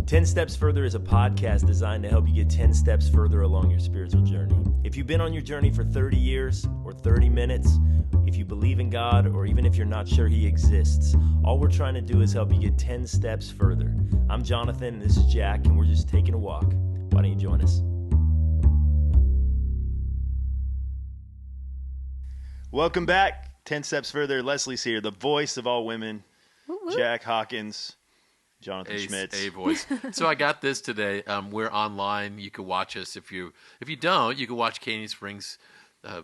10 Steps Further is a podcast designed to help you get 10 steps further along your spiritual journey. If you've been on your journey for 30 years or 30 minutes, if you believe in God, or even if you're not sure He exists, all we're trying to do is help you get 10 steps further. I'm Jonathan, and this is Jack, and we're just taking a walk. Why don't you join us? Welcome back. 10 Steps Further. Lesley's here, the voice of all women. Woo-woo. Jack Hawkins. Jonathan Schmitz. A voice. So I got this today. We're online. You can watch us. If you don't, you can watch Canyon Springs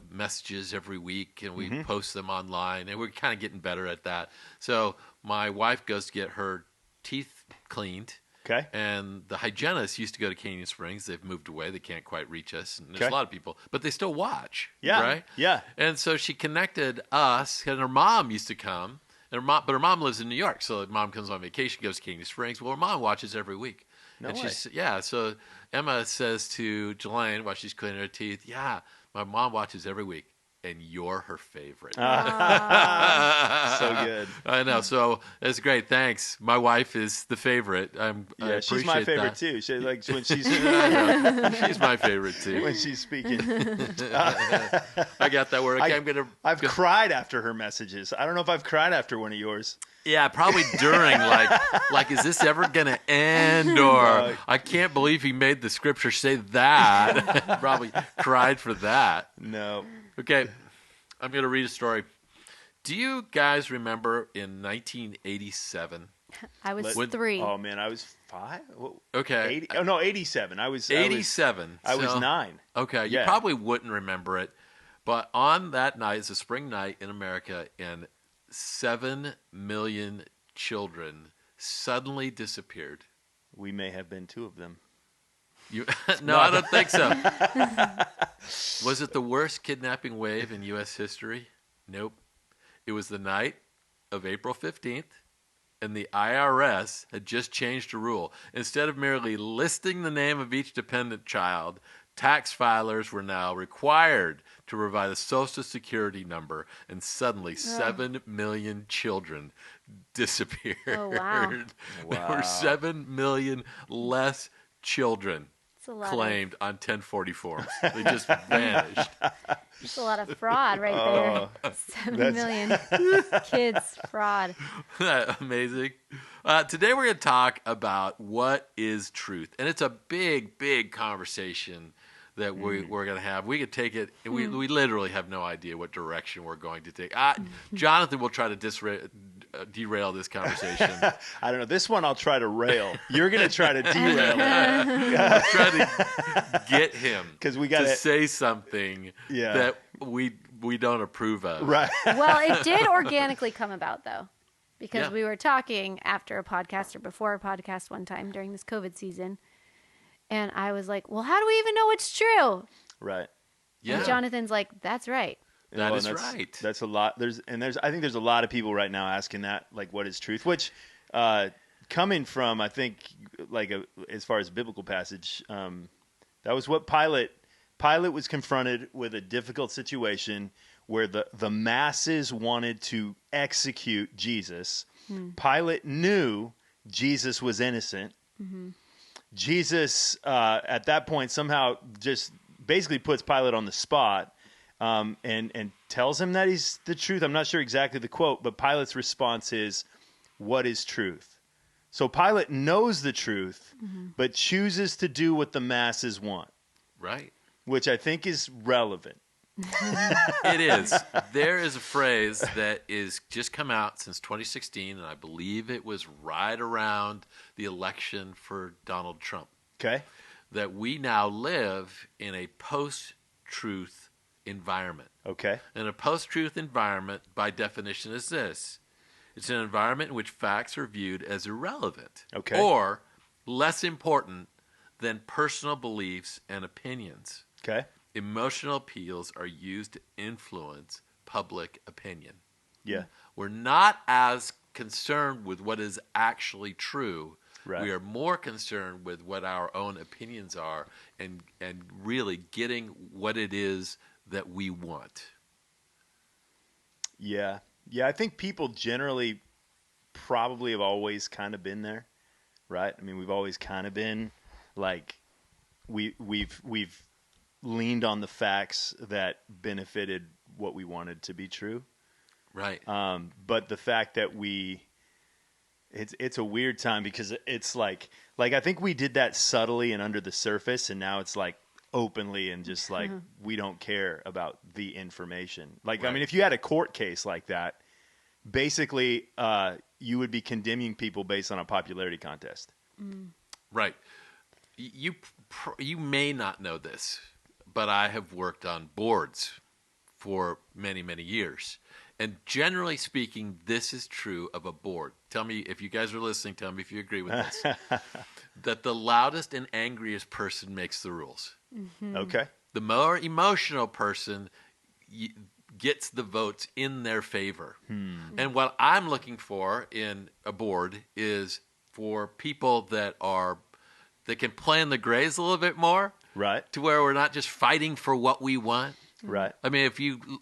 messages every week, and we post them online. And we're kind of getting better at that. So my wife goes to get her teeth cleaned. Okay. And the hygienist used to go to Canyon Springs. They've moved away. They can't quite reach us. And there's Okay. a lot of people, but they still watch. Yeah. Right? Yeah. And so she connected us, and her mom used to come. And but her mom lives in New York, so mom comes on vacation, goes to Canyon Springs. Well, her mom watches every week. No and way. So Emma says to Jelaine while she's cleaning her teeth, yeah, my mom watches every week, and you're her favorite. So good. I know, so that's great. Thanks. My wife is the favorite. I She's my appreciate favorite that. too. She, like when she's She's my favorite too. when she's speaking. I got that word. Okay, I've cried after her messages. I don't know if I've cried after one of yours. Yeah, probably during, like, is this ever going to end? Or I can't believe he made the scripture say that. Probably cried for that. No. Okay, I'm going to read a story. Do you guys remember in 1987? I was Let- 3. Oh man, I was 5. Okay. 87. I was 87. I was So- 9. Okay, you Yeah. probably wouldn't remember it. But on that night, it's a spring night in America, and 7 million children suddenly disappeared. We may have been 2 of them. No, I don't think so. Was it the worst kidnapping wave in U.S. history? Nope. It was the night of April 15th, and the IRS had just changed a rule. Instead of merely listing the name of each dependent child, tax filers were now required to provide a Social Security number, and suddenly 7 million children disappeared. Oh, wow. There were 7 million less children It's a lot claimed on 1040 forms. They just vanished. It's a lot of fraud right there. 7 million kids fraud. Isn't that amazing? Today we're going to talk about what is truth. And it's a big, big conversation that we're going to have. We could take it, we literally have no idea what direction we're going to take. Jonathan will try to derail this conversation. I don't know. This one I'll try to rail. You're going to try to derail it. I'll try to get him 'Cause we gotta- to say something that we don't approve of. Right. Well, it did organically come about, though, because Yeah. we were talking after a podcast or before a podcast one time during this COVID season. And I was like, well, how do we even know what's true? Right. Yeah. And Jonathan's like, that's right. That is that's right. That's a lot. I think there's a lot of people right now asking that, like, what is truth? Which, coming from, I think, like, as far as a biblical passage, that was what Pilate was confronted with a difficult situation where the masses wanted to execute Jesus. Pilate knew Jesus was innocent. Jesus, at that point, somehow just basically puts Pilate on the spot. And tells him that he's the truth. I'm not sure exactly the quote, but Pilate's response is, what is truth? So Pilate knows the truth, but chooses to do what the masses want, Right. which I think is relevant. It is. There is a phrase that is just come out since 2016, and I believe it was right around the election for Donald Trump, Okay? that we now live in a post-truth environment. Okay. And a post-truth environment, by definition, is this. It's an environment in which facts are viewed as irrelevant Okay. or less important than personal beliefs and opinions. Okay. Emotional appeals are used to influence public opinion. Yeah. We're not as concerned with what is actually true. Right. We are more concerned with what our own opinions are and really getting what it is that we want. Yeah. Yeah, I think people generally probably have always kind of been there. right? I mean, we've always kind of been like we've leaned on the facts that benefited what we wanted to be true. Right. But the fact that it's a weird time because it's like I think we did that subtly and under the surface, and now it's like openly and just like we don't care about the information. Like, Right. I mean, if you had a court case like that, basically you would be condemning people based on a popularity contest. Right. You may not know this, but I have worked on boards for many, many years. And generally speaking, this is true of a board. Tell me, if you guys are listening, tell me if you agree with this. That the loudest and angriest person makes the rules. Okay. The more emotional person gets the votes in their favor. And what I'm looking for in a board is for people that can play in the grays a little bit more, Right. to where we're not just fighting for what we want. Right. I mean,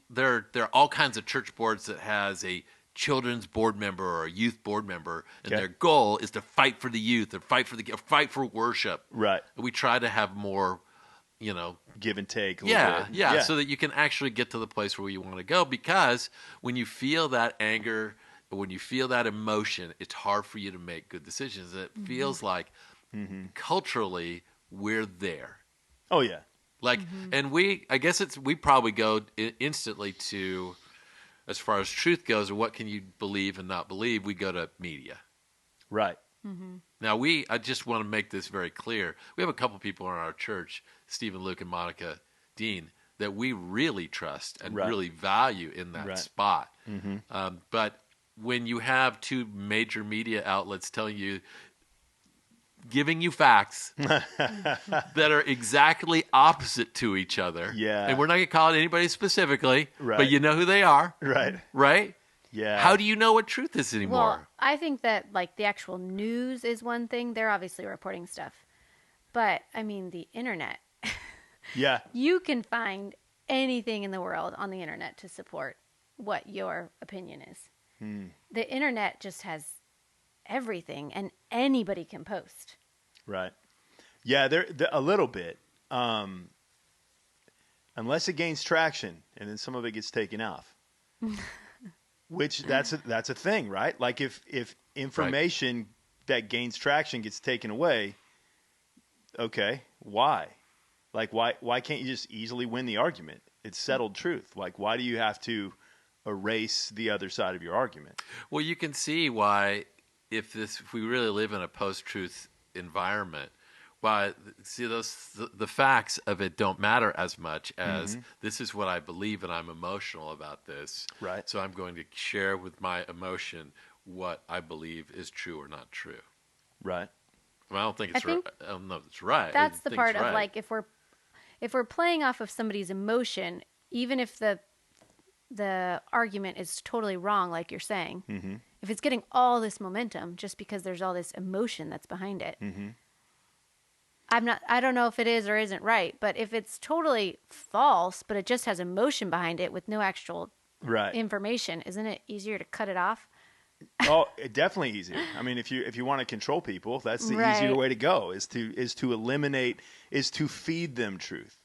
there are all kinds of church boards that has a children's board member or a youth board member, and Okay. their goal is to fight for the youth or fight for worship. Right. We try to have more, Give and take. A little yeah, bit. yeah, so that you can actually get to the place where you want to go. Because when you feel that anger, when you feel that emotion, it's hard for you to make good decisions. It feels like culturally we're there. Oh yeah. Like, and we probably go instantly to, as far as truth goes, or what can you believe and not believe, we go to media. Right. Now, I just want to make this very clear. We have a couple people in our church, Stephen, Luke, and Monica Dean, that we really trust and Right. really value in that Right. spot. But when you have two major media outlets giving you facts that are exactly opposite to each other. Yeah. And we're not going to call it anybody specifically, Right. but you know who they are, Right. right? Yeah. How do you know what truth is anymore? Well, I think that like the actual news is one thing. They're obviously reporting stuff. But I mean the internet. Yeah. You can find anything in the world on the internet to support what your opinion is. The internet just has everything, and anybody can post. Right. Yeah, they're a little bit. Unless it gains traction, and then some of it gets taken off. Which that's a thing, right? Like if information that gains traction gets taken away, okay, why? Like why can't you just easily win the argument? It's settled truth. Like why do you have to erase the other side of your argument? Well, you can see why, if we really live in a post-truth environment, why the facts of it don't matter as much as this is what I believe and I'm emotional about this. Right. So I'm going to share with my emotion what I believe is true or not true. Right. Well, I don't think it's I think right. I don't know if it's right. That's I the think part it's of right. like if we're playing off of somebody's emotion, even if the argument is totally wrong, like you're saying, if it's getting all this momentum just because there's all this emotion that's behind it, I don't know if it is or isn't right, but if it's totally false, but it just has emotion behind it with no actual Right. information, isn't it easier to cut it off? Oh, definitely easier. I mean, if you want to control people, that's the easier Right. way to go. Is to eliminate, is to feed them truth.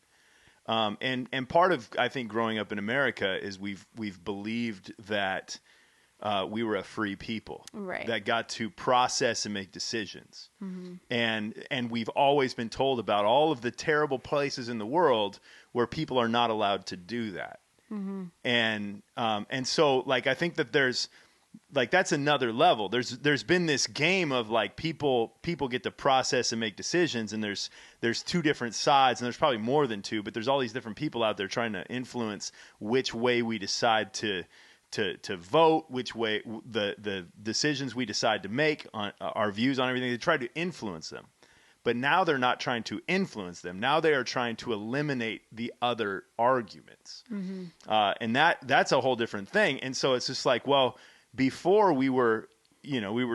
And part of, I think, growing up in America is we've believed that we were a free people, Right. that got to process and make decisions. And we've always been told about all of the terrible places in the world where people are not allowed to do that. And so like I think that there's like that's another level. There's been this game of like people get to process and make decisions, and there's two different sides, and there's probably more than two, but there's all these different people out there trying to influence which way we decide to vote, which way the decisions we decide to make, on our views on everything. They try to influence them. But now they're not trying to influence them. Now they are trying to eliminate the other arguments. And that's a whole different thing. And so it's just like, well, before we were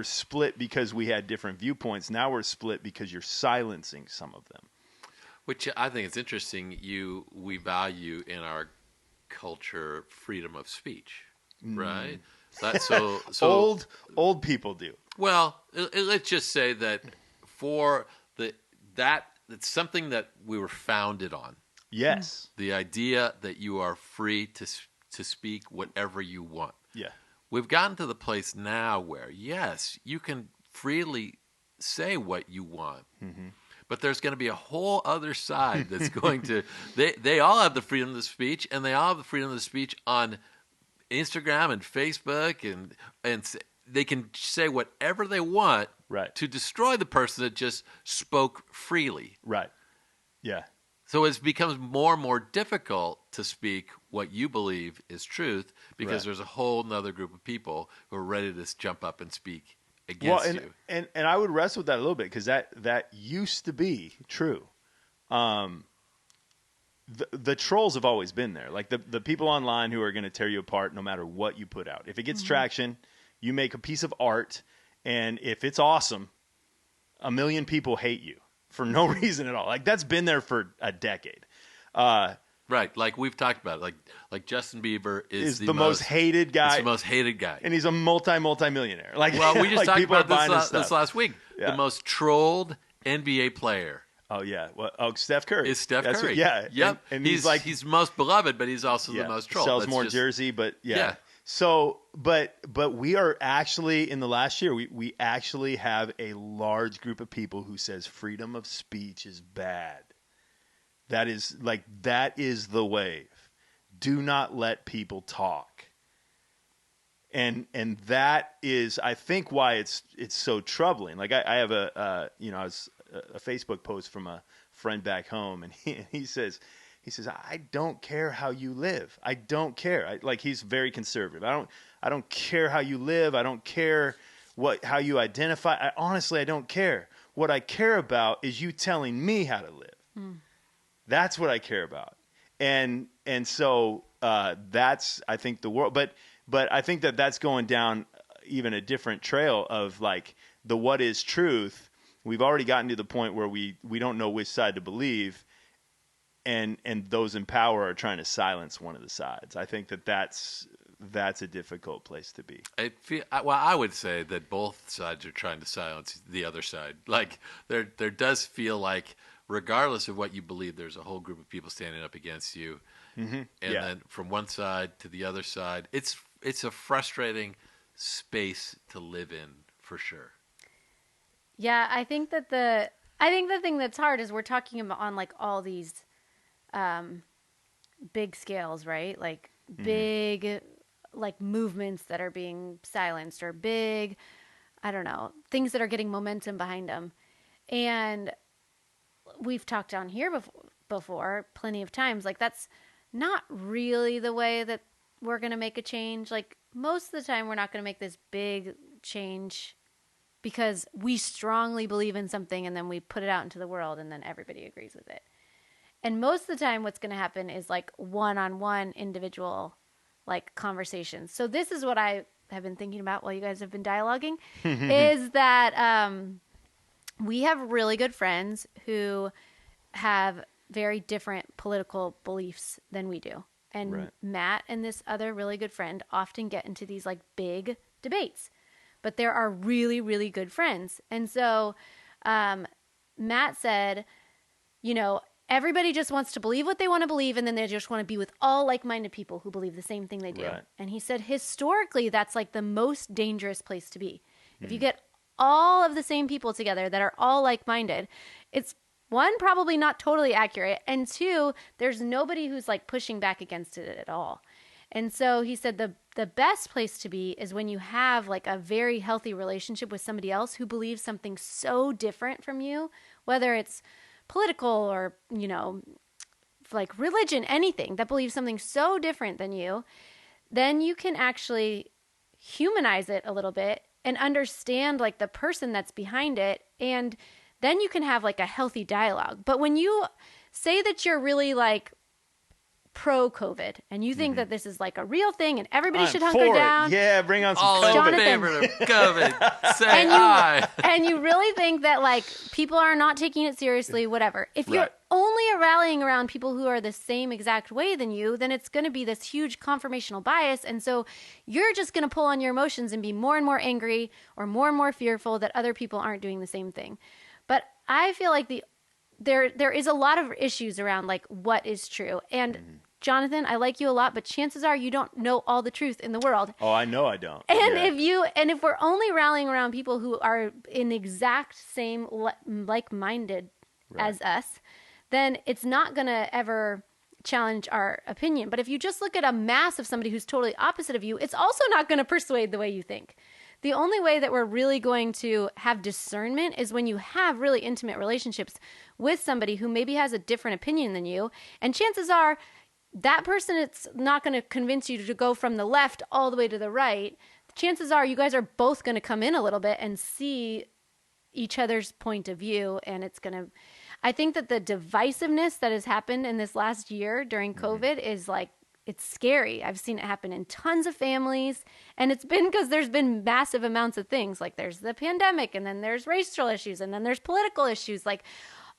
split because we had different viewpoints. Now we're split because you're silencing some of them. Which I think is interesting. We value in our culture freedom of speech, right? That's so Old people do. Well, let's just say that for it's something that we were founded on. Yes. The idea that you are free to speak whatever you want. Yeah. We've gotten to the place now where, yes, you can freely say what you want. Mm-hmm. But there's going to be a whole other side that's going to they all have the freedom of speech, and they all have the freedom of speech on Instagram and Facebook, and they can say whatever they want to destroy the person that just spoke freely. Right. Yeah. So it becomes more and more difficult to speak what you believe is truth because there's a whole nother group of people who are ready to jump up and speak against you. And I would wrestle with that a little bit because that used to be true. The trolls have always been there. Like the people online who are going to tear you apart no matter what you put out. If it gets traction, you make a piece of art, and if it's awesome, 1 million people hate you for no reason at all. Like that's been there for a decade. Right, like we've talked about it. Like Justin Bieber is the most hated guy. He's the most hated guy. And he's a multi-millionaire. Like, well, we just like talked about this last week. Yeah. The most trolled NBA player. Oh, yeah. Well, Steph Curry. Is Steph Curry. Yeah. Yep. And he's most beloved, but he's also the most trolled. Sells more jersey, but yeah. So, but we are actually, in the last year, we actually have a large group of people who says freedom of speech is bad. That is the wave. Do not let people talk. And that is, I think, why it's so troubling. Like I have a Facebook post from a friend back home, and he says, I don't care how you live. I don't care. He's very conservative. I don't care how you live. I don't care how you identify. Honestly, I don't care. What I care about is you telling me how to live. That's what I care about. And so that's, I think, the world. But I think that's going down even a different trail of like the what is truth. We've already gotten to the point where we don't know which side to believe, and those in power are trying to silence one of the sides. I think that's a difficult place to be. I would say that both sides are trying to silence the other side. Like there does feel like, regardless of what you believe, there's a whole group of people standing up against you. Mm-hmm. And then from one side to the other side, it's a frustrating space to live in for sure. Yeah, I think the thing that's hard is we're talking about on like all these big scales, right? Like big like movements that are being silenced, or big, I don't know, things that are getting momentum behind them. And we've talked on here before plenty of times, like that's not really the way that we're going to make a change. Like most of the time we're not going to make this big change because we strongly believe in something and then we put it out into the world and then everybody agrees with it. And most of the time what's going to happen is like one-on-one individual like conversations. So this is what I have been thinking about while you guys have been dialoguing is that we have really good friends who have very different political beliefs than we do. And Matt and this other really good friend often get into these like big debates, but there are really, really good friends. And so Matt said, everybody just wants to believe what they want to believe, and then they just want to be with all like-minded people who believe the same thing they do. Right. And he said, historically, that's like the most dangerous place to be. If you get all of the same people together that are all like-minded, it's one, probably not totally accurate, and two, there's nobody who's like pushing back against it at all. And so he said the best place to be is when you have like a very healthy relationship with somebody else who believes something so different from you, whether it's political or, like religion, anything that believes something so different than you, then you can actually humanize it a little bit and understand like the person that's behind it. And then you can have like a healthy dialogue. But when you say that you're really like pro-COVID and you think that this is like a real thing and everybody should hunker down. Yeah, bring on some all COVID. In favor of COVID. Say aye. And you really think that like people are not taking it seriously, whatever. If you're only rallying around people who are the same exact way than you, then it's going to be this huge confirmational bias. And so you're just going to pull on your emotions and be more and more angry or more fearful that other people aren't doing the same thing. But I feel like there is a lot of issues around like what is true. And Jonathan, I like you a lot, but chances are you don't know all the truth in the world. Oh, I know I don't. And Yeah. if we're only rallying around people who are in exact same like-minded as us, then it's not going to ever challenge our opinion. But if you just look at a mass of somebody who's totally opposite of you, it's also not going to persuade the way you think. The only way that we're really going to have discernment is when you have really intimate relationships with somebody who maybe has a different opinion than you. And chances are that person, it's not going to convince you to go from the left all the way to the right. Chances are you guys are both going to come in a little bit and see each other's point of view. And it's going to, I think that the divisiveness that has happened in this last year during COVID is like, it's scary. I've seen it happen in tons of families, and it's been because there's been massive amounts of things. Like there's the pandemic, and then there's racial issues, and then there's political issues. Like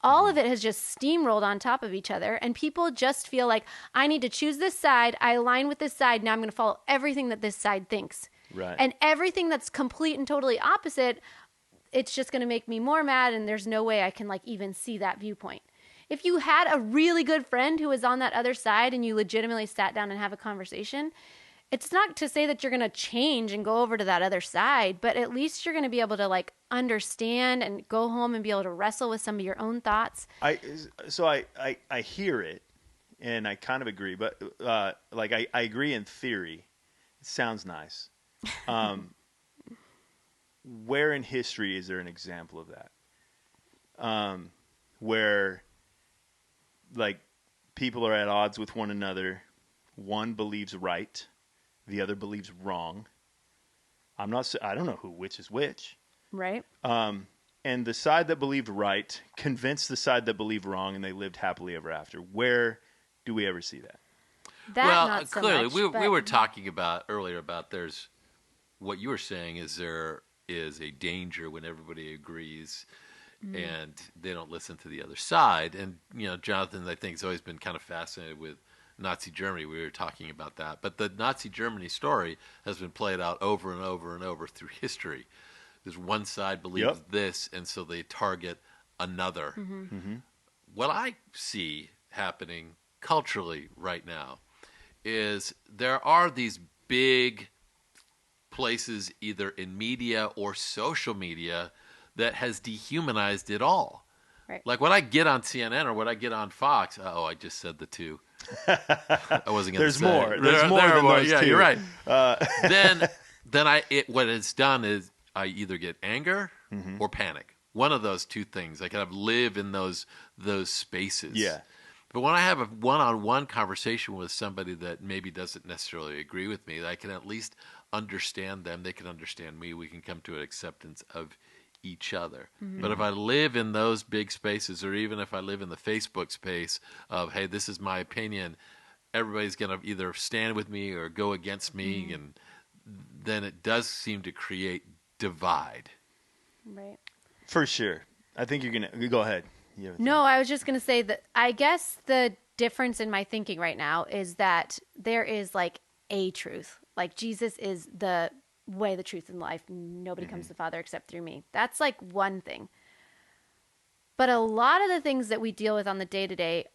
all of it has just steamrolled on top of each other, and people just feel like, I need to choose this side. I align with this side. Now I'm going to follow everything that this side thinks. Right. And everything that's complete and totally opposite, it's just going to make me more mad, and there's no way I can like even see that viewpoint. If you had a really good friend who was on that other side and you legitimately sat down and have a conversation, it's not to say that you're going to change and go over to that other side, but at least you're going to be able to like understand and go home and be able to wrestle with some of your own thoughts. I hear it, and I kind of agree, but like I agree in theory. It sounds nice. Where in history is there an example of that? Where like people are at odds with one another. One believes right, the other believes wrong. I don't know which is which. Right. And the side that believed right convinced the side that believed wrong, and they lived happily ever after. Where do we ever see that? Not so clearly, much, we were talking about earlier about there's what you were saying is there is a danger when everybody agrees and they don't listen to the other side. And, you know, Jonathan, I think, has always been kind of fascinated with Nazi Germany. We were talking about that. But the Nazi Germany story has been played out over and over and over through history. There's one side believes this, and so they target another. What I see happening culturally right now is there are these big places either in media or social media that has dehumanized it all. Right. Like when I get on CNN or when I get on Fox, I just said the two. I wasn't going to say. There's more than those yeah, two. You're right. Then what it's done is I either get anger or panic. One of those two things. I kind of live in those spaces. Yeah. But when I have a one-on-one conversation with somebody that maybe doesn't necessarily agree with me, I can at least understand them. They can understand me. We can come to an acceptance of each other. But if I live in those big spaces, or even if I live in the Facebook space of, hey, this is my opinion, everybody's going to either stand with me or go against me, and then it does seem to create divide. Right. For sure. I think you're going to go ahead. No, I was just going to say that I guess the difference in my thinking right now is that there is like a truth. Like Jesus is the way, the truth, and life. Nobody comes to the Father except through me. That's like one thing. But a lot of the things that we deal with on the day-to-day,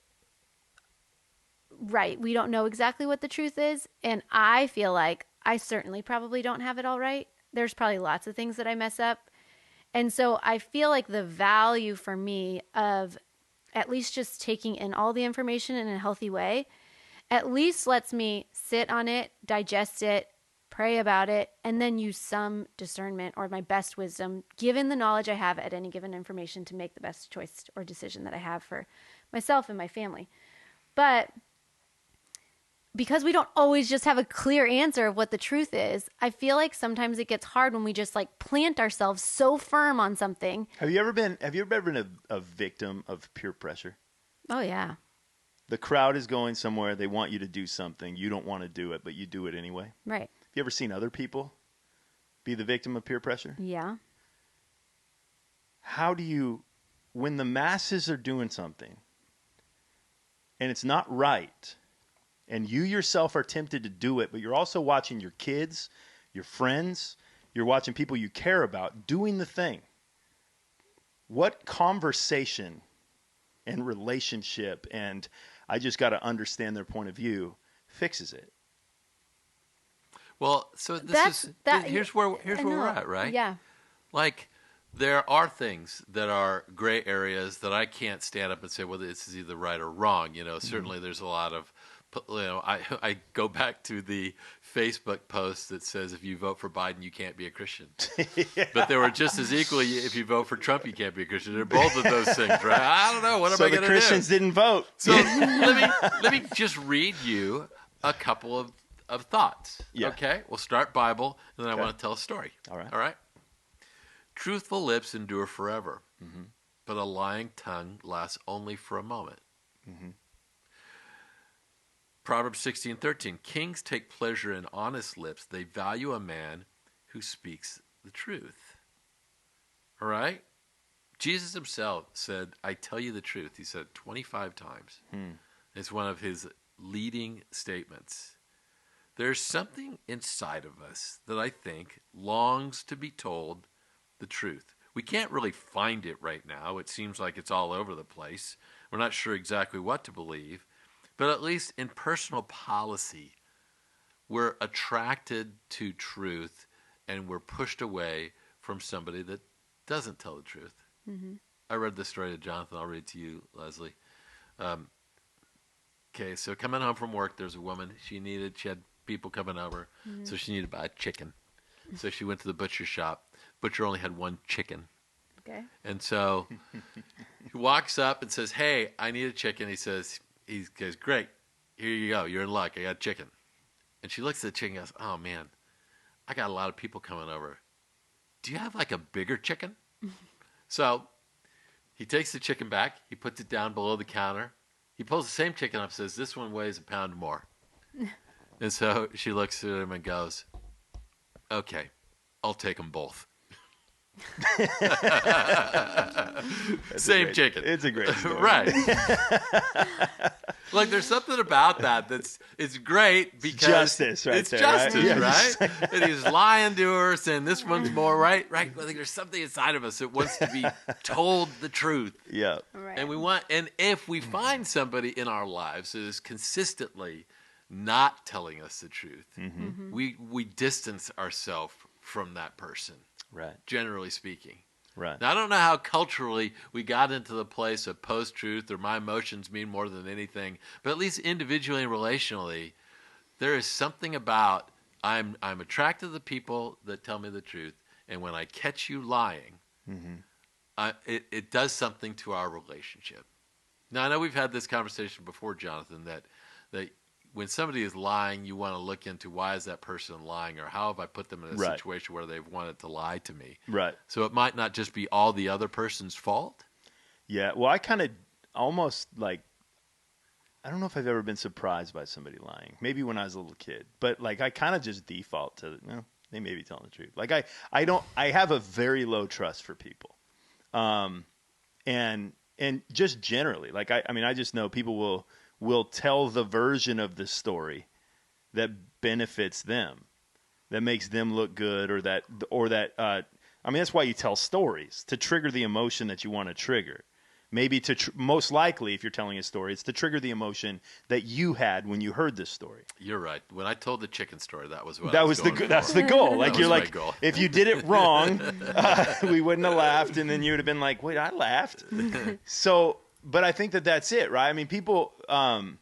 right, we don't know exactly what the truth is. And I feel like I certainly probably don't have it all right. There's probably lots of things that I mess up. And so I feel like the value for me of at least just taking in all the information in a healthy way at least lets me sit on it, digest it, pray about it, and then use some discernment or my best wisdom, given the knowledge I have at any given information, to make the best choice or decision that I have for myself and my family. But because we don't always just have a clear answer of what the truth is, I feel like sometimes it gets hard when we just like plant ourselves so firm on something. Have you ever been a victim of peer pressure? Oh, yeah. The crowd is going somewhere. They want you to do something. You don't want to do it, but you do it anyway. Right. Have you ever seen other people be the victim of peer pressure? Yeah. How do you, when the masses are doing something and it's not right, and you yourself are tempted to do it, but you're also watching your kids, your friends, you're watching people you care about doing the thing. what conversation and relationship and I just got to understand their point of view fixes it? Well, so here's where we're at, right? Yeah. Like, there are things that are gray areas that I can't stand up and say, well, this is either right or wrong. Certainly there's a lot of, I go back to the Facebook post that says if you vote for Biden, you can't be a Christian. Yeah. But there were just as equally, if you vote for Trump, you can't be a Christian. They're both of those things, right? I don't know. What am I going to do? So the Christians didn't vote. So let me just read you a couple of thoughts. Yeah. Okay? We'll start Bible, and then I want to tell a story. All right. All right? Truthful lips endure forever, but a lying tongue lasts only for a moment. Mm-hmm. Proverbs 16:13. Kings take pleasure in honest lips. They value a man who speaks the truth. All right? Jesus himself said, I tell you the truth. He said it 25 times. It's one of his leading statements. There's something inside of us that I think longs to be told the truth. We can't really find it right now. It seems like it's all over the place. We're not sure exactly what to believe. But at least in personal policy, we're attracted to truth and we're pushed away from somebody that doesn't tell the truth. Mm-hmm. I read this story to Jonathan. I'll read it to you, Lesley. Okay, so coming home from work, there's a woman. She had people coming over, so she needed to buy a chicken. So she went to the butcher shop. Butcher only had one chicken. Okay. And so he walks up and says, hey, I need a chicken. He goes, great, here you go. You're in luck. I got chicken. And she looks at the chicken and goes, oh, man, I got a lot of people coming over. Do you have like a bigger chicken? So he takes the chicken back. He puts it down below the counter. He pulls the same chicken up and says, this one weighs a pound more. And so she looks at him and goes, okay, I'll take them both. Same chicken. It's a great story. Right. Like, there's something about that it's great because justice, right? It's there, justice, right? right? And he's lying to her, saying this one's more right. I think there's something inside of us that wants to be told the truth. Yeah. Right. And if we find somebody in our lives that is consistently not telling us the truth, we distance ourselves from that person. Right. Generally speaking. Right. Now, I don't know how culturally we got into the place of post-truth or my emotions mean more than anything, but at least individually and relationally, there is something about I'm attracted to the people that tell me the truth, and when I catch you lying, it does something to our relationship. Now, I know we've had this conversation before, Jonathan, that when somebody is lying, you want to look into why is that person lying, or how have I put them in a situation where they've wanted to lie to me. Right. So it might not just be all the other person's fault. Yeah. Well, I kind of almost like, I don't know if I've ever been surprised by somebody lying. Maybe when I was a little kid, but like I kind of just default to, they may be telling the truth. Like I have a very low trust for people, and just generally, like I just know people will tell the version of the story that benefits them, that makes them look good, or that that's why you tell stories, to trigger the emotion that you want to trigger. Maybe most likely, if you're telling a story, it's to trigger the emotion that you had when you heard this story. You're right. When I told the chicken story, that was what that's the goal. Like you're like, goal. If you did it wrong, we wouldn't have laughed, and then you would have been like, wait, I laughed. So. But I think that's it, right? I mean, people, and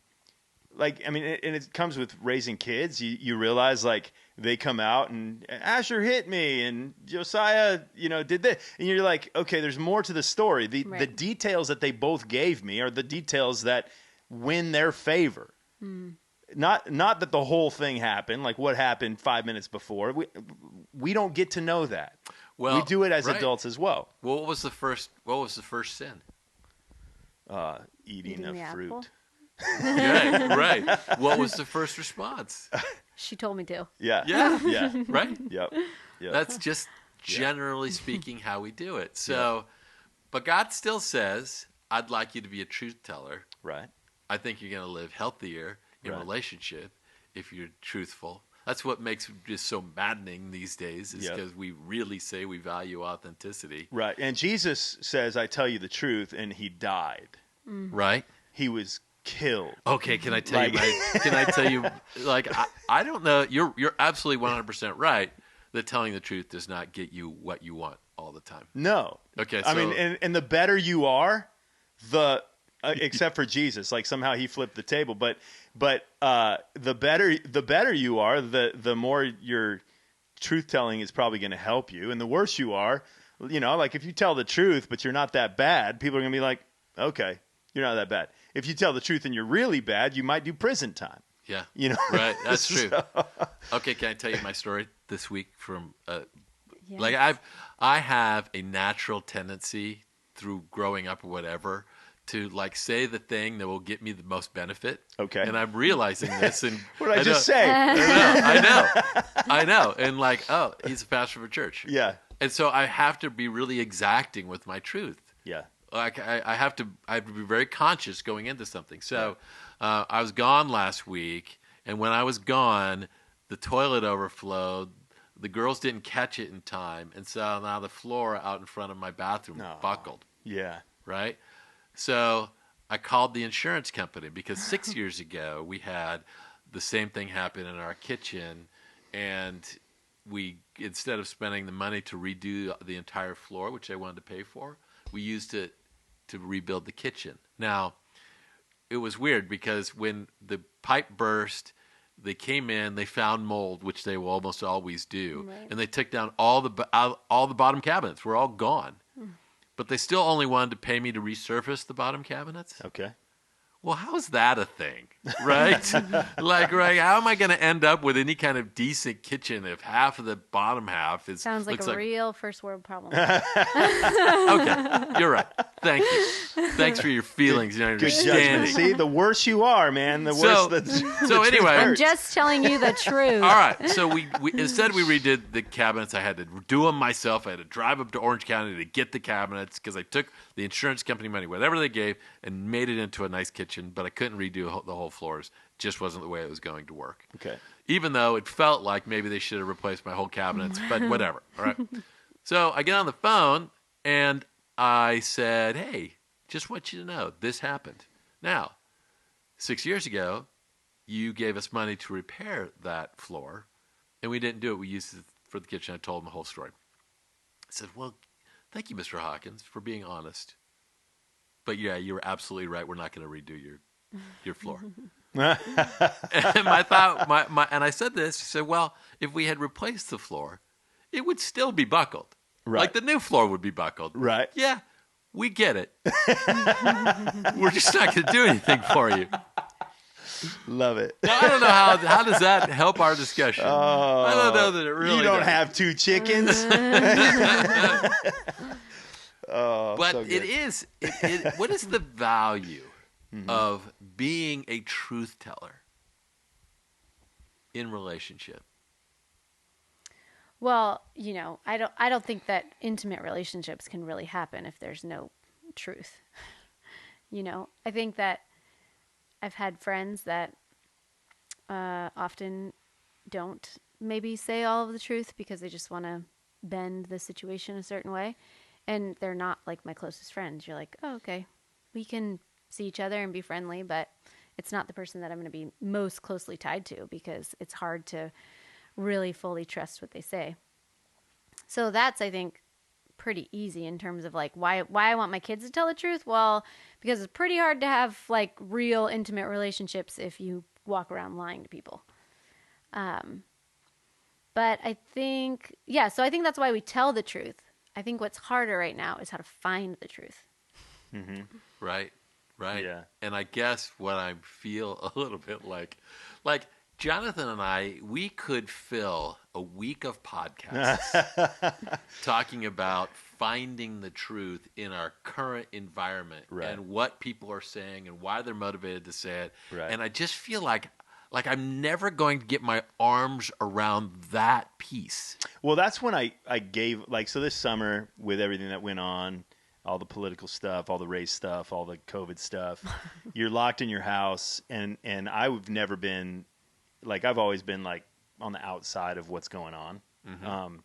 it comes with raising kids. You realize, like, they come out and Asher hit me and Josiah, did this. And you're like, okay, there's more to the story. The details that they both gave me are the details that win their favor. Mm. Not that the whole thing happened, like what happened 5 minutes before. We don't get to know that. Well, we do it as adults as well. Well, what was the first sin? Eating of fruit. Right. What was the first response? She told me to. Yeah. Right? Yep. That's just generally speaking how we do it. So, but God still says, I'd like you to be a truth teller. Right. I think you're going to live healthier in relationship if you're truthful. That's what makes it just so maddening these days, is Yep. because we really say we value authenticity. Right. And Jesus says, I tell you the truth, and he died. Right? He was killed. Okay, can I tell you, like, I don't know. You're absolutely 100% right that telling the truth does not get you what you want all the time. No. Okay, I so- mean, and the better you are, except for Jesus, like somehow he flipped the table. But the better you are, the more your truth telling is probably going to help you. And the worse you are, like if you tell the truth but you're not that bad, people are going to be like, okay, you're not that bad. If you tell the truth and you're really bad, you might do prison time. Yeah. Right. That's true. Okay, can I tell you my story this week from Yes. like I have a natural tendency through growing up or whatever to like say the thing that will get me the most benefit. Okay. And I'm realizing this, and What did I just say? I know. And like, oh, he's a pastor of a church. Yeah. And so I have to be really exacting with my truth. Yeah. Like I have to be very conscious going into something. So I was gone last week, and when I was gone, the toilet overflowed. The girls didn't catch it in time, and so now the floor out in front of my bathroom buckled. Yeah. Right? So I called the insurance company because 6 years ago we had the same thing happen in our kitchen, and we, instead of spending the money to redo the entire floor, which I wanted to pay for, we used it to rebuild the kitchen. Now, it was weird because when the pipe burst, they came in, they found mold, which they will almost always do, Right. and they took down all the bottom cabinets. Were all gone. But they still only wanted to pay me to resurface the bottom cabinets. Okay. Well, how is that a thing, right? right? How am I going to end up with any kind of decent kitchen if half of the bottom half is Sounds like looks a real first world problem. Okay, you're right. Thank you. Thanks for your feelings and Good judgment. understanding. See, the worse you are, man, the So- worse the so truth anyway- I'm hurts. just telling you the truth. All right, so we instead we redid the cabinets. I had to do them myself. I had to drive up to Orange County to get the cabinets because I took the insurance company money, whatever they gave, and made it into a nice kitchen. But I couldn't redo the whole floors. Just wasn't the way it was going to work. Okay. Even though it felt like maybe they should have replaced my whole cabinets, but whatever. All right. So I get on the phone and I said, hey, just want you to know this happened. Now, 6 years ago, you gave us money to repair that floor, and we didn't do it. We used it for the kitchen. I told him the whole story. I said, well, thank you, Mr. Hawkins, for being honest. But yeah, you were absolutely right. We're not going to redo your floor. And my thought, and I said this. I said, well, if we had replaced the floor, it would still be buckled. Right. Like the new floor would be buckled. Right. Yeah, we get it. We're just not going to do anything for you. Love it. Now, I don't know how does that help our discussion. I don't know that it really You don't does. have two chickens. Oh, But so good. it is. What is the value of being a truth teller in relationship? Well, I don't think that intimate relationships can really happen if there's no truth. I think that I've had friends that often don't maybe say all of the truth because they just want to bend the situation a certain way, and they're not like my closest friends. You're like, oh, okay, we can see each other and be friendly, but it's not the person that I'm going to be most closely tied to because it's hard to really fully trust what they say. So that's, I think, pretty easy in terms of like why I want my kids to tell the truth. Well, because it's pretty hard to have like real intimate relationships if you walk around lying to people. But I think, so I think that's why we tell the truth. I think what's harder right now is how to find the truth. Mm-hmm. Right. Yeah. And I guess what I feel a little bit like Jonathan and I, we could fill a week of podcasts talking about finding the truth in our current environment and what people are saying and why they're motivated to say it. Right. And I just feel like I'm never going to get my arms around that piece. Well, that's when I gave, so this summer with everything that went on, all the political stuff, all the race stuff, all the COVID stuff, you're locked in your house. And I've never been, I've always been on the outside of what's going on.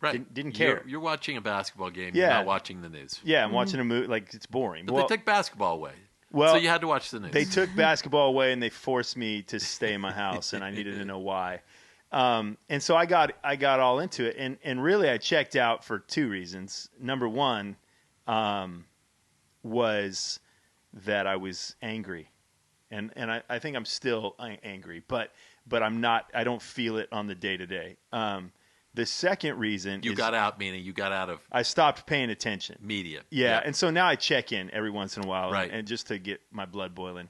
Right. Didn't care. You're watching a basketball game. Yeah. You're not watching the news. Yeah, I'm watching a movie. Like, it's boring. But they took basketball away. Well, so you had to watch the news. They took basketball away and they forced me to stay in my house, and I needed to know why. And so I got all into it, and really I checked out for two reasons. Number one was that I was angry, and I think I'm still angry, but I'm not. I don't feel it on the day to day. The second reason you got out, meaning you got out of I stopped paying attention. Media. Yeah, and so now I check in every once in a while, right. and just to get my blood boiling.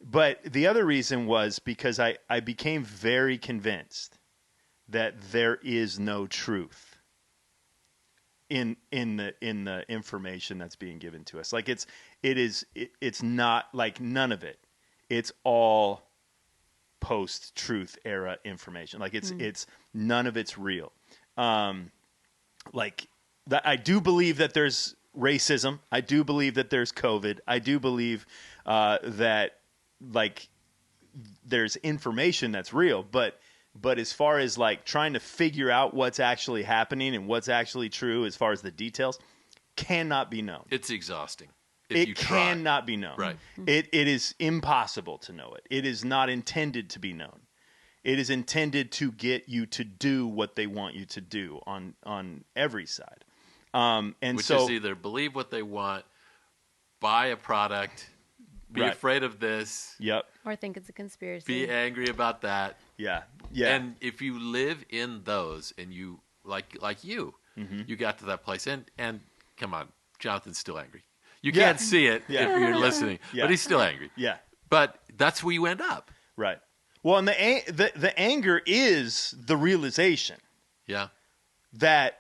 But the other reason was because I became very convinced that there is no truth in the information that's being given to us. Like it's not like none of it. It's all post-truth era information. Like it's none of it's real. Like that, I do believe that there's racism. I do believe that there's COVID. I do believe that like there's information that's real. But as far as like trying to figure out what's actually happening and what's actually true, as far as the details, cannot be known. It's exhausting. It cannot be known. Right. It is impossible to know it. It is not intended to be known. It is intended to get you to do what they want you to do on every side. Which is either believe what they want, buy a product, be afraid of this. Yep. Or think it's a conspiracy. Be angry about that. Yeah. Yeah. And if you live in those, and you like you, you got to that place, and come on, Jonathan's still angry. You can't see it if you're listening, but he's still angry. Yeah. But that's where you end up. Right. Well, and the anger is the realization. Yeah. That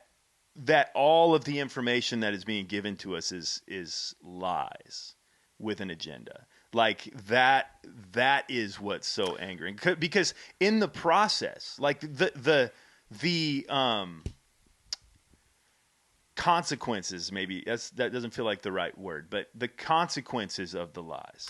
all of the information that is being given to us is lies with an agenda. Like that is what's so angering, because in the process, like the consequences, maybe that doesn't feel like the right word, but the consequences of the lies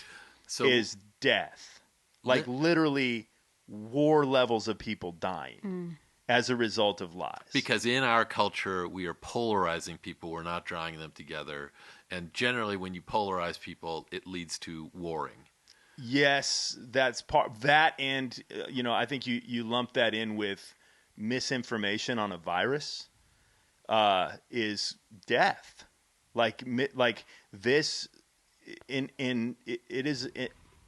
is death. Like literally war levels of people dying as a result of lies. Because in our culture, we are polarizing people. We're not drawing them together. And generally, when you polarize people, it leads to warring. Yes, that's part that. And, I think you lump that in with misinformation on a virus is death. Like this it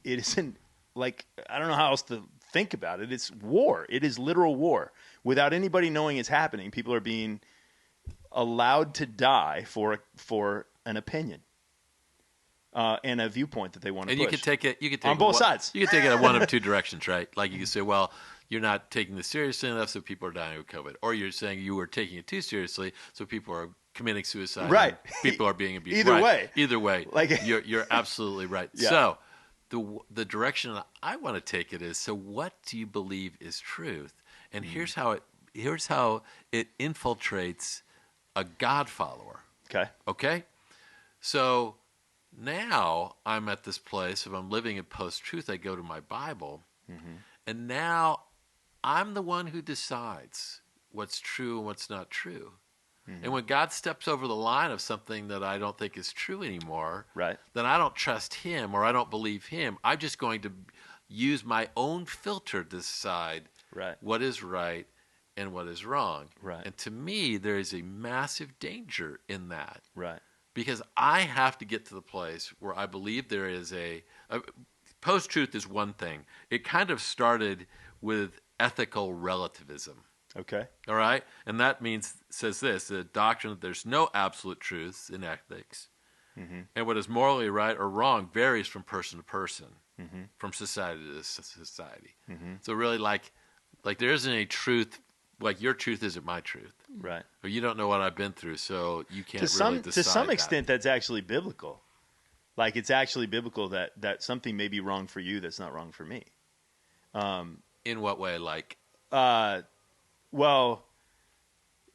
isn't like, I don't know how else to think about it. It's war. It is literal war. Without anybody knowing it's happening, people are being allowed to die for an opinion and a viewpoint that they want to push. And you could take it on both sides. You could take it in one of two directions, right? Like you could say, well, you're not taking this seriously enough, so people are dying of COVID. Or you're saying you were taking it too seriously, so people are committing suicide. Right. People are being abused. Either way. Like you're absolutely right. Yeah. So the direction that I want to take it is, so what do you believe is truth? And here's how it infiltrates a God follower. Okay? So now I'm at this place, if I'm living in post-truth, I go to my Bible, and now I'm the one who decides what's true and what's not true. And when God steps over the line of something that I don't think is true anymore, then I don't trust him or I don't believe him. I'm just going to use my own filter to decide what is right and what is wrong. And to me, there is a massive danger in that. Because I have to get to the place where I believe there is post-truth is one thing. It kind of started with ethical relativism. All right? And that says this, the doctrine that there's no absolute truths in ethics. And what is morally right or wrong varies from person to person, from society to society. So really like there isn't a truth, like your truth isn't my truth. Or you don't know what I've been through, so you can't really decide to some extent, that's actually biblical. Like it's actually biblical that something may be wrong for you that's not wrong for me. In what way? Like? Well,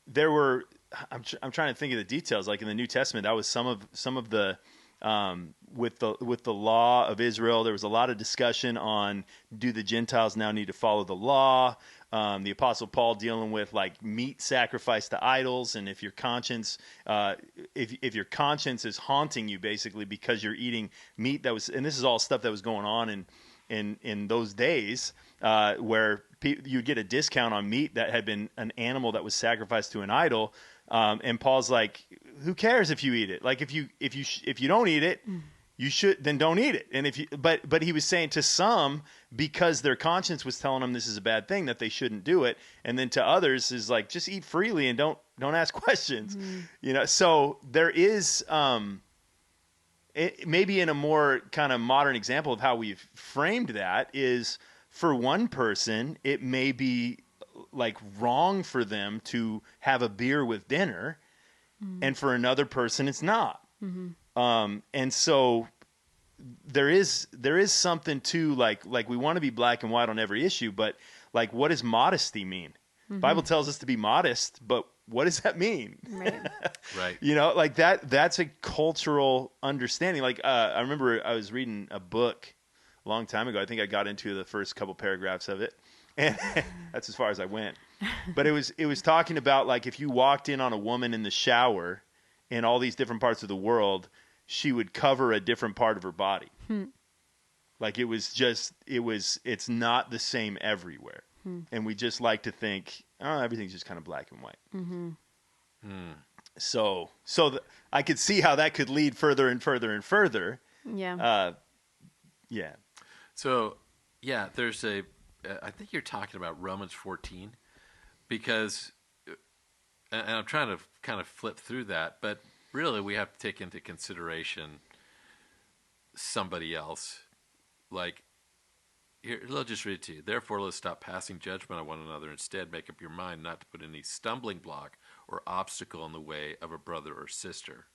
there were. I'm trying to think of the details. Like in the New Testament, that was some of the with the law of Israel. There was a lot of discussion on, do the Gentiles now need to follow the law? The Apostle Paul dealing with like meat sacrificed to idols, and if your conscience, if your conscience is haunting you basically because you're eating meat that was, and this is all stuff that was going on in those days, where you'd get a discount on meat that had been an animal that was sacrificed to an idol, and Paul's like, who cares if you eat it? Like if you don't eat it, you should, then don't eat it. And but he was saying to some, because their conscience was telling them this is a bad thing, that they shouldn't do it. And then to others is like, just eat freely and don't ask questions. So there is, maybe in a more kind of modern example of how we've framed that is, for one person, it may be like wrong for them to have a beer with dinner. And for another person, it's not. And so there is something to like we want to be black and white on every issue, but like, what does modesty mean? Bible tells us to be modest, but what does that mean? Right. Like that's a cultural understanding. Like, I remember I was reading a book a long time ago. I think I got into the first couple paragraphs of it, and that's as far as I went. But it was talking about like, if you walked in on a woman in the shower in all these different parts of the world, she would cover a different part of her body. Like it's not the same everywhere. And we just like to think, oh, everything's just kind of black and white. So I could see how that could lead further and further and further. Yeah. Yeah. So, yeah, there's I think you're talking about Romans 14, because, and I'm trying to kind of flip through that, but really we have to take into consideration somebody else. Like, here, I'll just read it to you. Therefore, let's stop passing judgment on one another. Instead, make up your mind not to put any stumbling block or obstacle in the way of a brother or sister.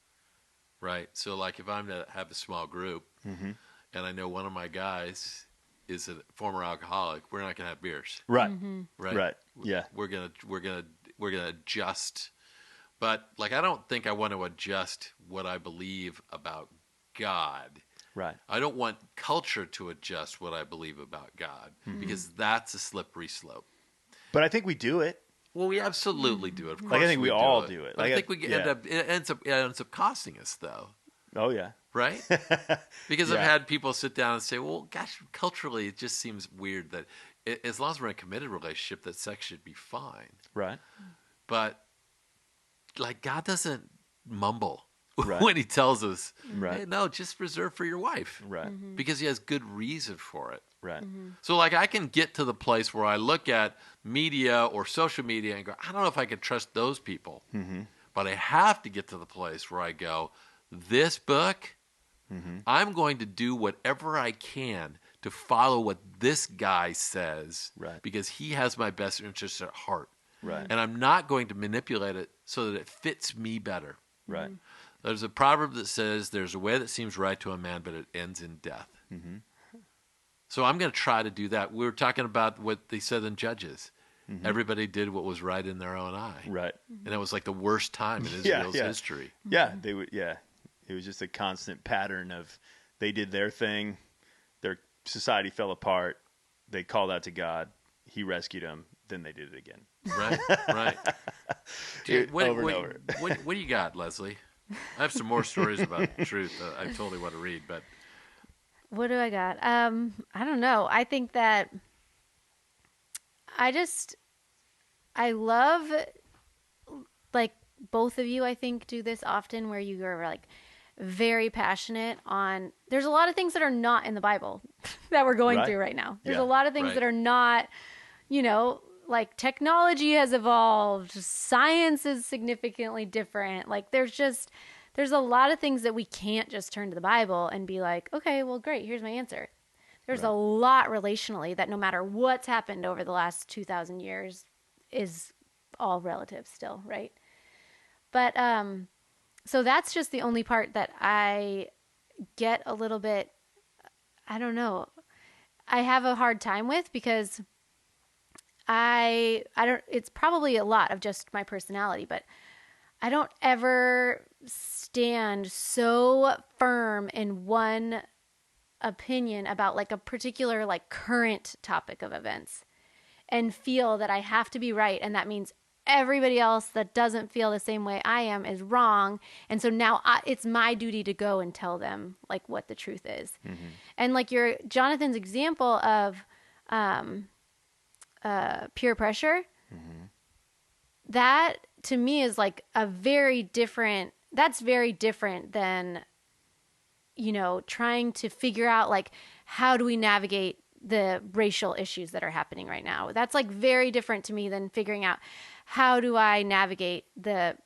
Right? So, like, if I'm to have a small group, and I know one of my guys is a former alcoholic, we're not gonna have beers. Right. Right. Right. Yeah. We're gonna adjust. But like, I don't think I want to adjust what I believe about God. Right. I don't want culture to adjust what I believe about God, because that's a slippery slope. But I think we do it. Well, we absolutely do it. Of course, Like, I think we all do it. But Like, I think it ends up costing us, though. Oh yeah. Right? Because I've Yeah. had people sit down and say, well, gosh, culturally, it just seems weird that as long as we're in a committed relationship, that sex should be fine. Right. But, like, God doesn't mumble Right. when he tells us, Right. hey, no, just reserve for your wife. Right. Because he has good reason for it. Right. So, like, I can get to the place where I look at media or social media and go, I don't know if I can trust those people. But I have to get to the place where I go, this book, I'm going to do whatever I can to follow what this guy says, Right. because he has my best interests at heart. Right. And I'm not going to manipulate it so that it fits me better. Right. There's a proverb that says, there's a way that seems right to a man, but it ends in death. So I'm going to try to do that. We were talking about what they said in Judges. Everybody did what was right in their own eye. Right. And it was like the worst time in Israel's history. Yeah. They would. Yeah. It was just a constant pattern of, they did their thing, their society fell apart, they called out to God, he rescued them, then they did it again. Right, right. Dude, Over and over. What do you got, Lesley? I have some more stories about truth that I totally want to read, but What do I got? I don't know. I think that I love, like, both of you, I think, do this often, where you are like very passionate on, there's a lot of things that are not in the Bible that we're going Right. through right now. There's Yeah. a lot of things Right. that are not, like, technology has evolved, science is significantly different. Like, there's a lot of things that we can't just turn to the Bible and be like, okay, well, great, here's my answer. There's a lot relationally that no matter what's happened over the last 2,000 years is all relative still, right? But so that's just the only part that I get a little bit, I don't know, I have a hard time with, because I don't, it's probably a lot of just my personality, but I don't ever stand so firm in one opinion about like a particular like current topic of events and feel that I have to be right, and that means everybody else that doesn't feel the same way I am is wrong, and so now it's my duty to go and tell them like what the truth is. And like your Jonathan's example of peer pressure, that to me is like that's very different than, you know, trying to figure out like how do we navigate the racial issues that are happening right now. That's like very different to me than figuring out how do I navigate the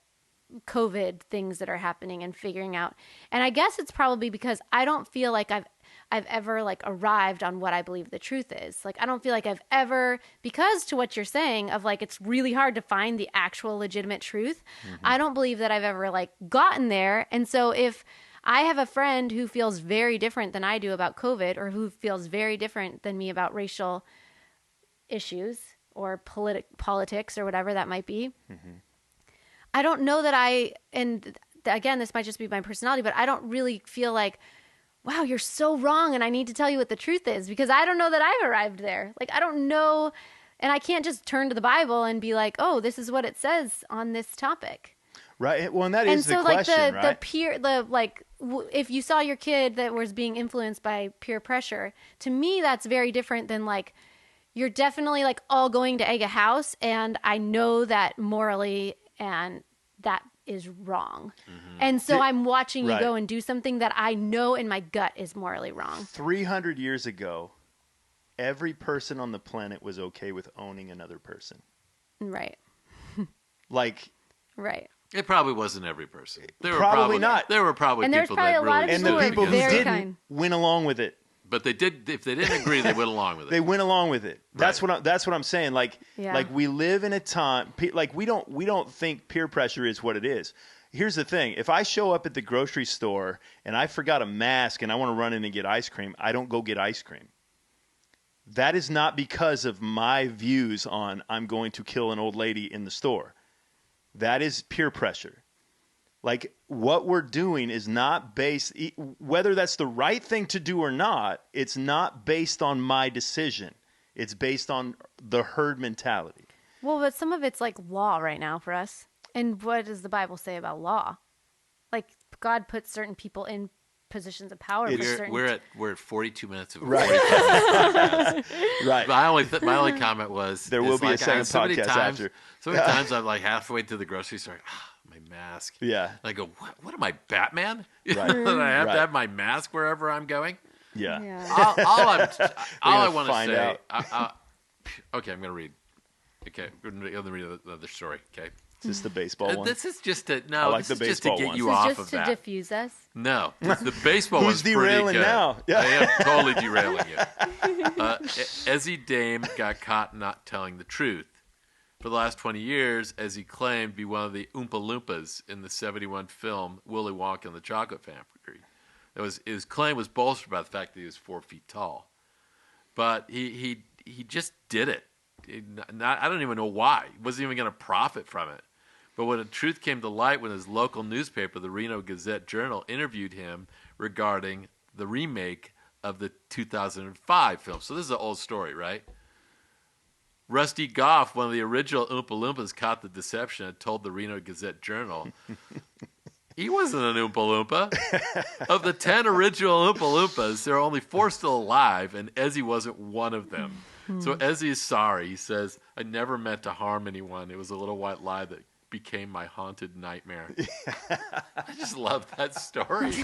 COVID things that are happening and figuring out. And I guess it's probably because I don't feel like I've ever like arrived on what I believe the truth is. Like I don't feel like I've ever, because to what you're saying of like it's really hard to find the actual legitimate truth. I don't believe that I've ever like gotten there. And so if I have a friend who feels very different than I do about COVID, or who feels very different than me about racial issues or politics or whatever that might be, I don't know that and again, this might just be my personality, but I don't really feel like, wow, you're so wrong and I need to tell you what the truth is, because I don't know that I've arrived there. Like, I don't know, and I can't just turn to the Bible and be like, oh, this is what it says on this topic. Right. Well, and that is the question, like right? If you saw your kid that was being influenced by peer pressure, to me, that's very different than like, you're definitely like all going to egg a house, and I know that morally, and that is wrong. And so I'm watching you go and do something that I know in my gut is morally wrong. 300 years ago, every person on the planet was okay with owning another person. Right. Like, right. It probably wasn't every person. There Probably not. There were probably And there's people probably that a lot really of and the people who very didn't kind. went along with it. But they did. If they didn't agree, they went along with it. They went along with it. That's Right. what I'm saying. Like, Yeah. like we live in a time. Like we don't think peer pressure is what it is. Here's the thing: if I show up at the grocery store and I forgot a mask and I want to run in and get ice cream, I don't go get ice cream. That is not because of my views on I'm going to kill an old lady in the store. That is peer pressure. Like, what we're doing is not based, whether that's the right thing to do or not, it's not based on my decision. It's based on the herd mentality. Well, but some of it's like law right now for us. And what does the Bible say about law? Like, God puts certain people in positions of power. We're at 42 minutes of Right. 45 minutes. Right. My only comment was There will be a second podcast after. So many times I'm like halfway to the grocery store. My mask. Yeah. And I go, what am I, Batman? Right. That I have Right. to have my mask wherever I'm going. Yeah. Yeah. All I want to find say. out. Okay, I'm going to read. Okay, I'm going to read another story. Okay. Is this the baseball one? This is just to I like this the is just to baseball get one. you This is off just of to that. diffuse us. No, the baseball Who's one's pretty derailing good. now? Yeah. I am totally derailing you. Ezzy Dame got caught not telling the truth. For the last 20 years, Ezzy claimed to be one of the Oompa Loompas in the 1971 film Willy Wonka and the Chocolate Factory. His claim was bolstered by the fact that he was 4 feet tall. But he just did it. I don't even know why. He wasn't even going to profit from it. But when the truth came to light when his local newspaper, the Reno Gazette-Journal, interviewed him regarding the remake of the 2005 film. So this is an old story, right? Rusty Goff, one of the original Oompa Loompas, caught the deception and told the Reno Gazette-Journal he wasn't an Oompa Loompa. Of the 10 original Oompa Loompas, there are only 4 still alive, and Ezzy wasn't one of them. So Ezzy is sorry. He says, I never meant to harm anyone. It was a little white lie that became my haunted nightmare. I just love that story.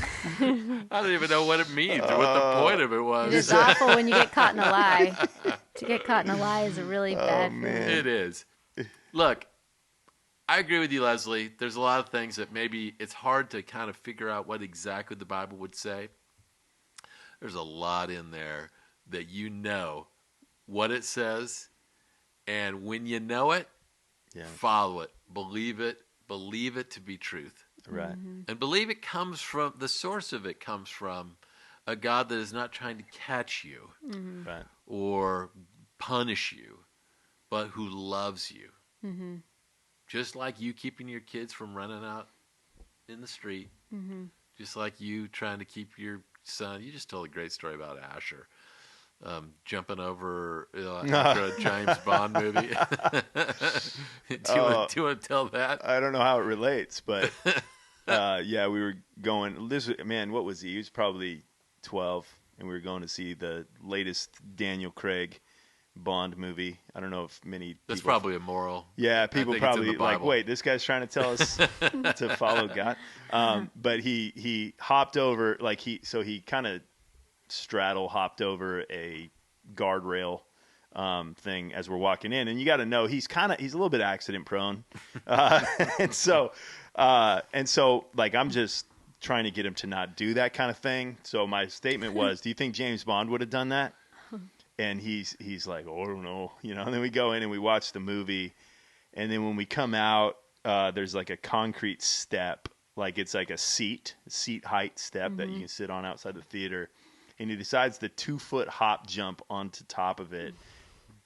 I don't even know what it means or what the point of it was. It is awful when you get caught in a lie. To get caught in a lie is a really bad thing. It is. Look, I agree with you, Lesley. There's a lot of things that maybe it's hard to kind of figure out what exactly the Bible would say. There's a lot in there that you know what it says, and when you know it, follow it, believe it to be truth. Right. And believe it comes from, the source of it comes from a God that is not trying to catch you Right. or punish you, but who loves you. Just like you keeping your kids from running out in the street, just like you trying to keep your son. You just told a great story about Asher jumping over after a James Bond movie. Do you want to tell that? I don't know how it relates, but yeah, we were going. What was he? He was probably 12, and we were going to see the latest Daniel Craig Bond movie. I don't know if many people... That's probably immoral. Yeah, people probably like, wait, this guy's trying to tell us to follow God. But he hopped over, he kind of hopped over a guardrail thing as we're walking in. And you got to know, he's a little bit accident prone. And so I'm just trying to get him to not do that kind of thing. So my statement was, do you think James Bond would have done that? And he's like, oh, I don't know, And then we go in and we watch the movie, and then when we come out, there's like a concrete step, like it's like a seat height step that you can sit on outside the theater, and he decides to 2-foot hop jump onto top of it.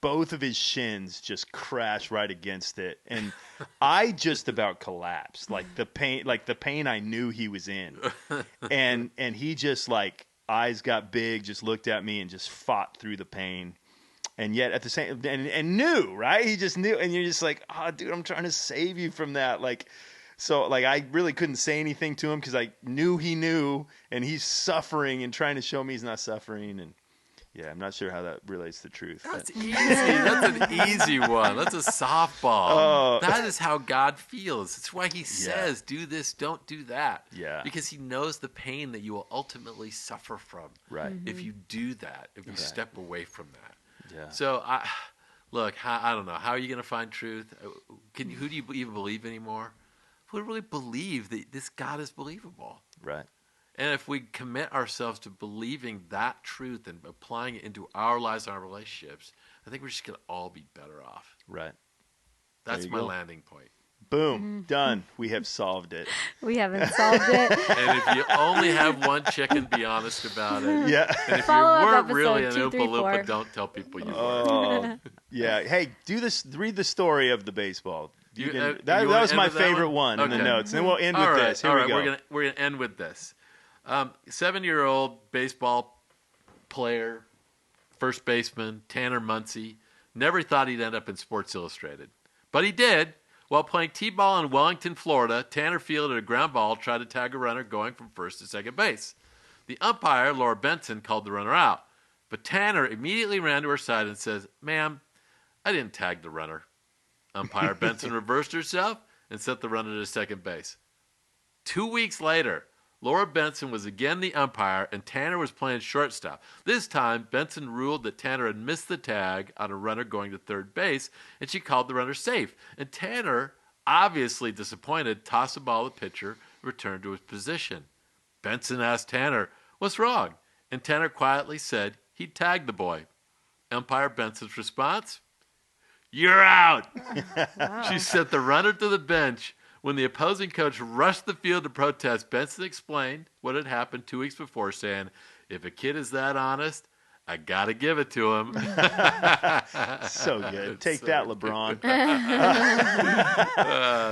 Both of his shins just crash right against it, and I just about collapsed, like the pain I knew he was in, and he just eyes got big, just looked at me and just fought through the pain. And yet at the same and knew, right? He just knew, and you're just like, oh, dude, I'm trying to save you from that. I really couldn't say anything to him because I knew he knew, and he's suffering and trying to show me he's not suffering. And yeah, I'm not sure how that relates to truth. That's easy. That's an easy one. That's a softball. That is how God feels. It's why he says, do this, don't do that. Yeah. Because he knows the pain that you will ultimately suffer from. Right. If you do that, if you step away from that. Yeah. So, I don't know. How are you going to find truth? Who do you even believe anymore? Who really believe that this God is believable? Right. And if we commit ourselves to believing that truth and applying it into our lives and our relationships, I think we're just going to all be better off. Right. That's my landing point. Boom. Done. We have solved it. We haven't solved it. And if you only have one chicken, be honest about it. Yeah. And if Follow-up you weren't episode really an 2, 3, 4. Oompa Loompa, don't tell people you were. Yeah. Hey, read the story of the baseball. That wanna was my end with that favorite one in the notes. And then we'll end with this. Here we go. We're gonna end with this. 7-year-old baseball player, first baseman, Tanner Muncy, never thought he'd end up in Sports Illustrated. But he did. While playing T-ball in Wellington, Florida, Tanner fielded a ground ball, tried to tag a runner going from first to second base. The umpire, Laura Benson, called the runner out. But Tanner immediately ran to her side and says, "Ma'am, I didn't tag the runner." Umpire Benson reversed herself and sent the runner to second base. 2 weeks later, Laura Benson was again the umpire, and Tanner was playing shortstop. This time, Benson ruled that Tanner had missed the tag on a runner going to third base, and she called the runner safe. And Tanner, obviously disappointed, tossed the ball to the pitcher and returned to his position. Benson asked Tanner, "What's wrong?" And Tanner quietly said he tagged the boy. Umpire Benson's response, "You're out." Wow. She sent the runner to the bench. When the opposing coach rushed the field to protest, Benson explained what had happened 2 weeks before, saying, "If a kid is that honest, I got to give it to him." So good. Take that, LeBron.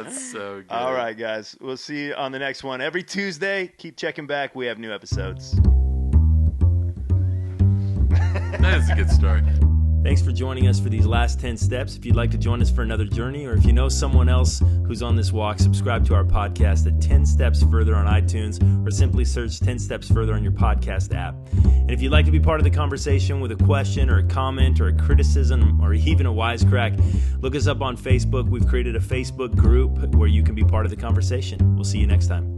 It's so good. All right, guys. We'll see you on the next one. Every Tuesday, keep checking back. We have new episodes. That is a good story. Thanks for joining us for these last 10 steps. If you'd like to join us for another journey, or if you know someone else who's on this walk, subscribe to our podcast at 10 Steps Further on iTunes, or simply search 10 Steps Further on your podcast app. And if you'd like to be part of the conversation with a question or a comment or a criticism or even a wisecrack, look us up on Facebook. We've created a Facebook group where you can be part of the conversation. We'll see you next time.